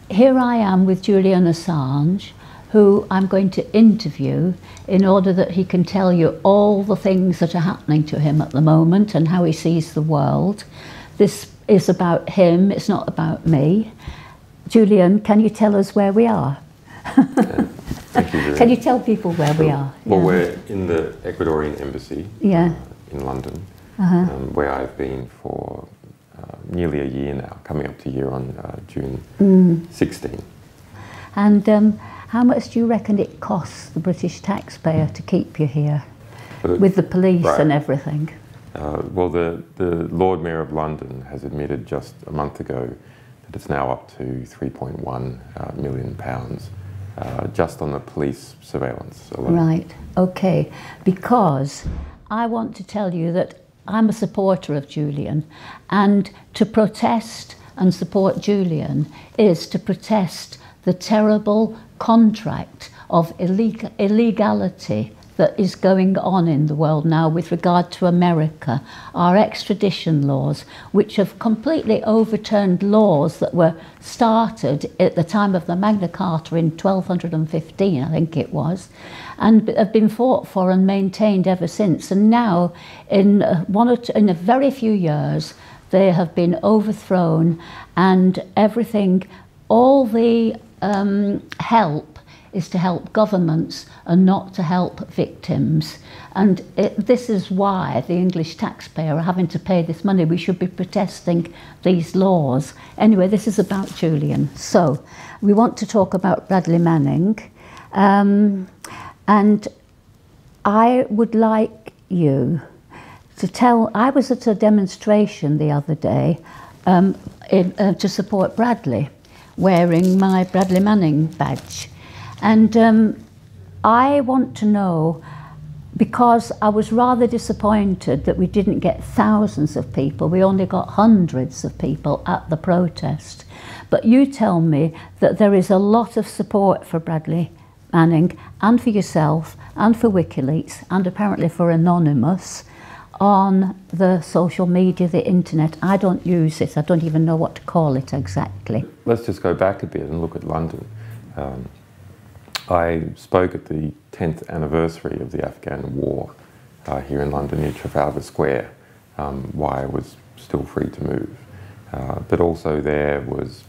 here I am with Julian Assange, who I'm going to interview in order that he can tell you all the things that are happening to him at the moment and how he sees the world. This is about him, it's not about me. Julian, can you tell us where we are? Thank you, Vivienne. Can you tell people where we are? Well, we're in the Ecuadorian embassy in London, where I've been for nearly a year now, coming up to a year on June 16. And how much do you reckon it costs the British taxpayer to keep you here, with the police and everything? Well, the Lord Mayor of London has admitted just a month ago that it's now up to £3.1 million, just on the police surveillance alone. Right, okay, because I want to tell you that I'm a supporter of Julian, and to protest and support Julian is to protest the terrible contract of illegality that is going on in the world now with regard to America, our extradition laws, which have completely overturned laws that were started at the time of the Magna Carta in 1215, I think it was, and have been fought for and maintained ever since. And now, in a very few years, they have been overthrown, and everything, all the help is to help governments and not to help victims. And this is why the English taxpayer are having to pay this money. We should be protesting these laws. Anyway, this is about Julian. So, we want to talk about Bradley Manning. And I would like you to tell, I was at a demonstration the other day to support Bradley, wearing my Bradley Manning badge. And I want to know, because I was rather disappointed that we didn't get thousands of people, we only got hundreds of people at the protest. But you tell me that there is a lot of support for Bradley Manning and for yourself and for WikiLeaks and apparently for Anonymous on the social media, the internet. I don't use it, I don't even know what to call it exactly. Let's just go back a bit and look at London. I spoke at the 10th anniversary of the Afghan war here in London near Trafalgar Square, why I was still free to move. But also there was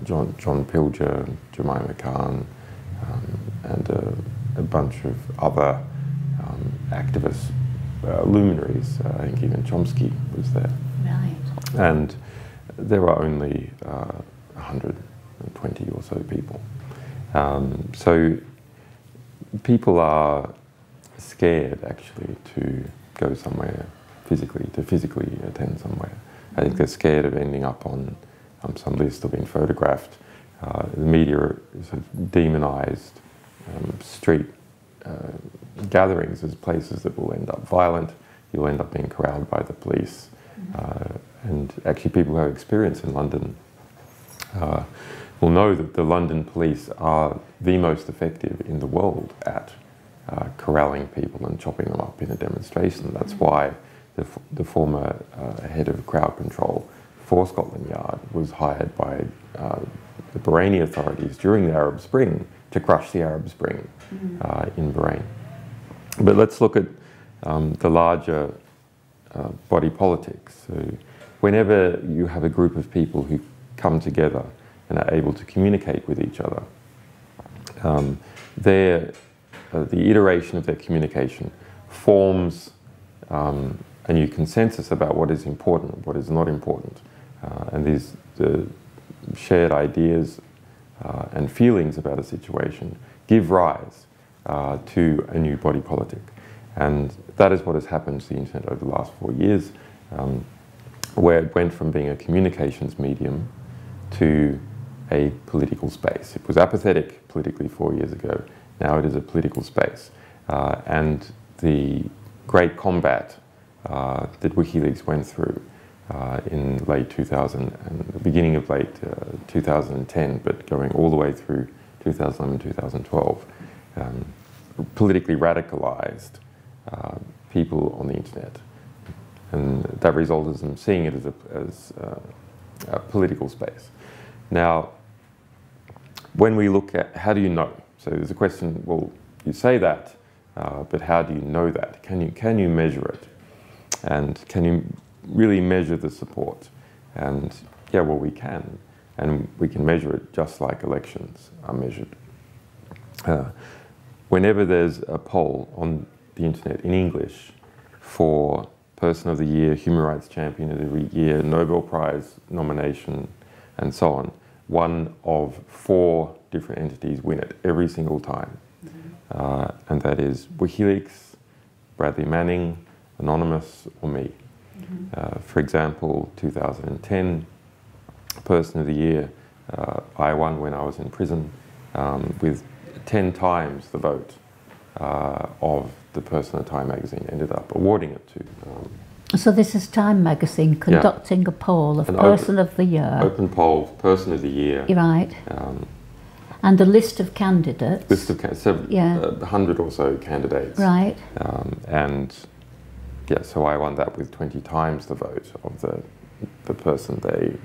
John Pilger, Jemima Khan, and a bunch of other activist luminaries. I think even Chomsky was there. Right. And there were only 120 or so people. So people are scared actually to go somewhere physically, to physically attend somewhere. I think they're scared of ending up on some list or being photographed. The media sort of demonised street gatherings as places that will end up violent. You'll end up being corralled by the police. And actually people who have experience in London will know that the London police are the most effective in the world at corralling people and chopping them up in a demonstration. That's why the former head of crowd control for Scotland Yard was hired by the Bahraini authorities during the Arab Spring to crush the Arab Spring in Bahrain. But let's look at the larger body politics. So whenever you have a group of people who come together and are able to communicate with each other, the iteration of their communication forms a new consensus about what is important, what is not important. And the shared ideas and feelings about a situation give rise to a new body politic. And that is what has happened to the internet over the last 4 years, where it went from being a communications medium to a political space. It was apathetic politically 4 years ago. Now it is a political space. And the great combat that WikiLeaks went through in late 2000 and the beginning of late 2010, but going all the way through 2011, 2012, politically radicalized people on the internet. And that resulted in them seeing it as a political space. Now, when we look at how do you know? So there's a question, well, you say that, but how do you know that? Can you measure it? And can you really measure the support? And yeah, well, we can. And we can measure it just like elections are measured. Whenever there's a poll on the internet in English for Person of the Year, Human Rights Champion of the Year, Nobel Prize nomination, and so on, one of 4 different entities win it every single time. And that is WikiLeaks, Bradley Manning, Anonymous, or me. For example, 2010, Person of the Year, I won when I was in prison with 10 times the vote of the person that Time magazine ended up awarding it to. So this is Time magazine conducting a poll of Person of the Year. Open poll, Person of the Year. Right. And a list of candidates. List of 100 or so candidates. Right. And yeah, so I won that with 20 times the vote of the person. They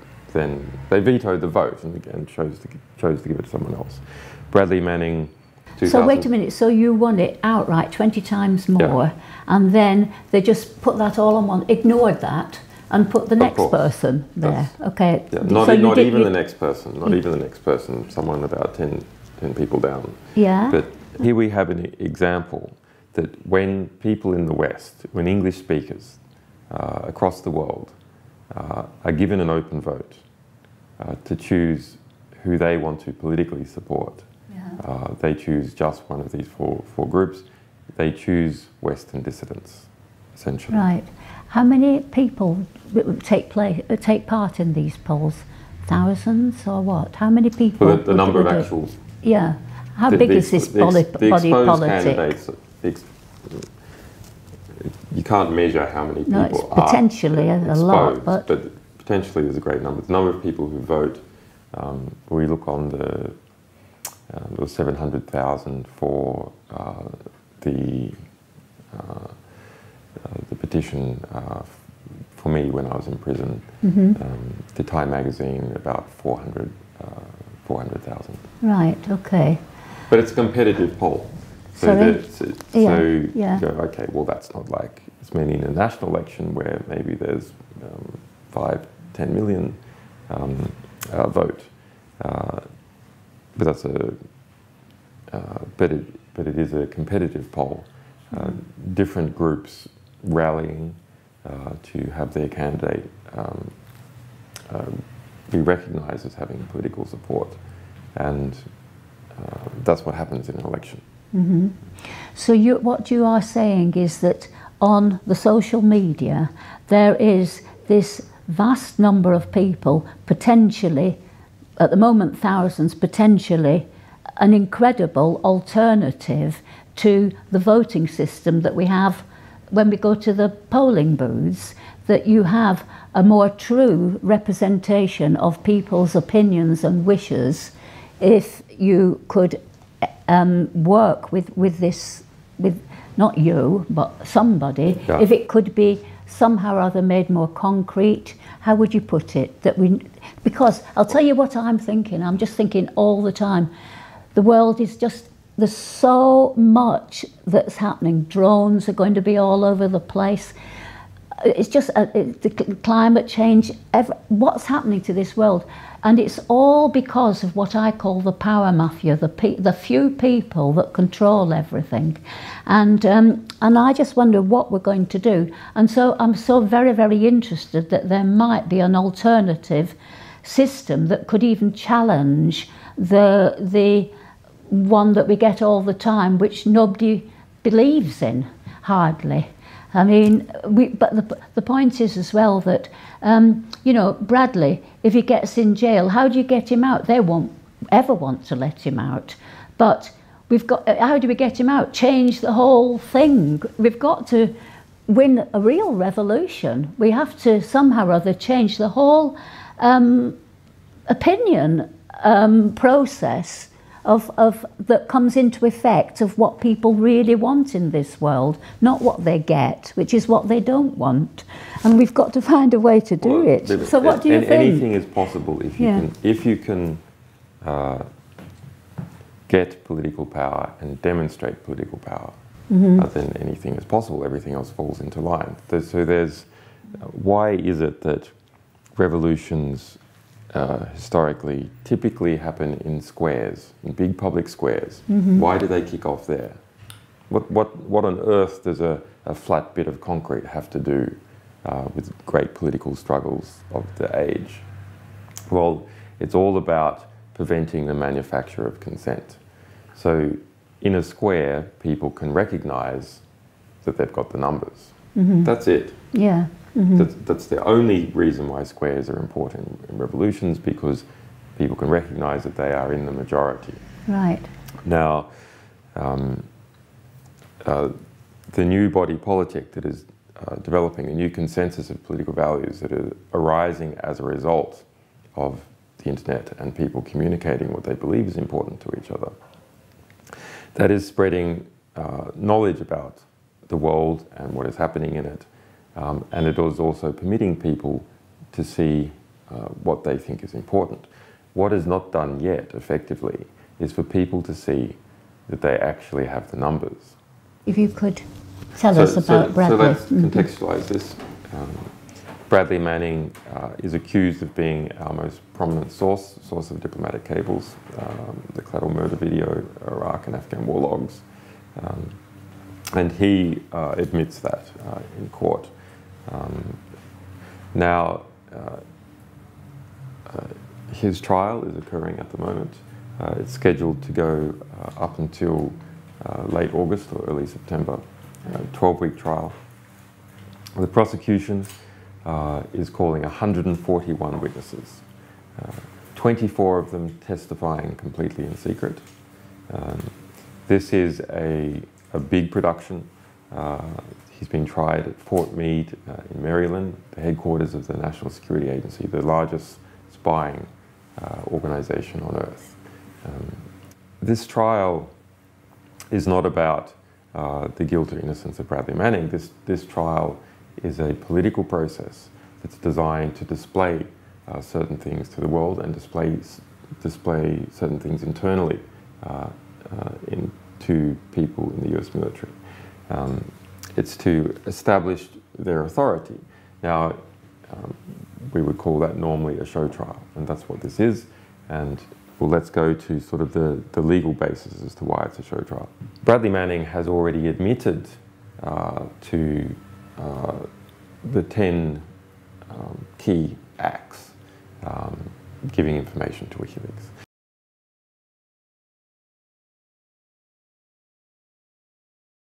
vetoed the vote and chose to give it to someone else. Bradley Manning. So wait a minute, so you won it outright 20 times more, and then they just put that all on one, ignored that, and put the next person there. Okay. Yeah, not even the next person, not even the next person, someone about 10 people down. Yeah. But here we have an example that when people in the West, when English speakers across the world are given an open vote to choose who they want to politically support, they choose just one of these four groups. They choose Western dissidents, essentially. Right. How many people take part in these polls? Thousands or what? How many people? Well, the number of actual. Yeah. How big is this body politic? You can't measure how many people it's potentially are a lot, but potentially there's a great number. The number of people who vote. We look on there was 700,000 for the petition for me when I was in prison. The Time magazine about 400,000. Right. Okay. But it's a competitive poll. So you go, okay, well that's not like as many in a national election where maybe there's 5-10 million vote. But that's but it is a competitive poll. Different groups rallying to have their candidate be recognised as having political support, and that's what happens in an election. So what you are saying is that on the social media there is this vast number of people, potentially, at the moment thousands, potentially an incredible alternative to the voting system that we have when we go to the polling booths, that you have a more true representation of people's opinions and wishes if you could work with this, with not you, but somebody, if it could be somehow or other made more concrete. How would you put it? Because I'll tell you what I'm thinking. I'm just thinking all the time. The world is just, there's so much that's happening. Drones are going to be all over the place. It's just the climate change, what's happening to this world. And it's all because of what I call the power mafia, the few people that control everything. And I just wonder what we're going to do. And so I'm so very, very interested that there might be an alternative system that could even challenge the one that we get all the time, which nobody believes in, hardly. I mean, but the point is as well that, you know, Bradley, if he gets in jail, how do you get him out? They won't ever want to let him out. But we've got, how do we get him out? Change the whole thing. We've got to win a real revolution. We have to somehow or other change the whole opinion process that comes into effect of what people really want in this world, not what they get, which is what they don't want. And we've got to find a way to do it. So what do you think? Anything is possible if you can get political power and demonstrate political power. Then anything is possible. Everything else falls into line. So there's why is it that revolutions historically typically happen in squares, in big public squares? Why do they kick off there? What on earth does a flat bit of concrete have to do with great political struggles of the age? Well, it's all about preventing the manufacture of consent. So in a square, people can recognize that they've got the numbers. That's it. Yeah. That's the only reason why squares are important in revolutions, because people can recognize that they are in the majority. Right. Now, the new body politic that is developing, a new consensus of political values that are arising as a result of the internet and people communicating what they believe is important to each other, that is spreading knowledge about the world and what is happening in it. And it is also permitting people to see what they think is important. What is not done yet, effectively, is for people to see that they actually have the numbers. If you could tell us about Bradley. So let's contextualise this. Bradley Manning is accused of being our most prominent source of diplomatic cables, the collateral murder video, Iraq and Afghan war logs. And he admits that in court. Now, his trial is occurring at the moment. It's scheduled to go up until late August or early September, 12-week trial. The prosecution is calling 141 witnesses, 24 of them testifying completely in secret. This is a big production. He's been tried at Fort Meade in Maryland, the headquarters of the National Security Agency, the largest spying organization on earth. This trial is not about the guilt or innocence of Bradley Manning. This trial is a political process that's designed to display certain things to the world and display certain things internally to people in the US military. It's to establish their authority. Now, we would call that normally a show trial, and that's what this is. And well, let's go to sort of the legal basis as to why it's a show trial. Bradley Manning has already admitted to the 10 key acts giving information to WikiLeaks.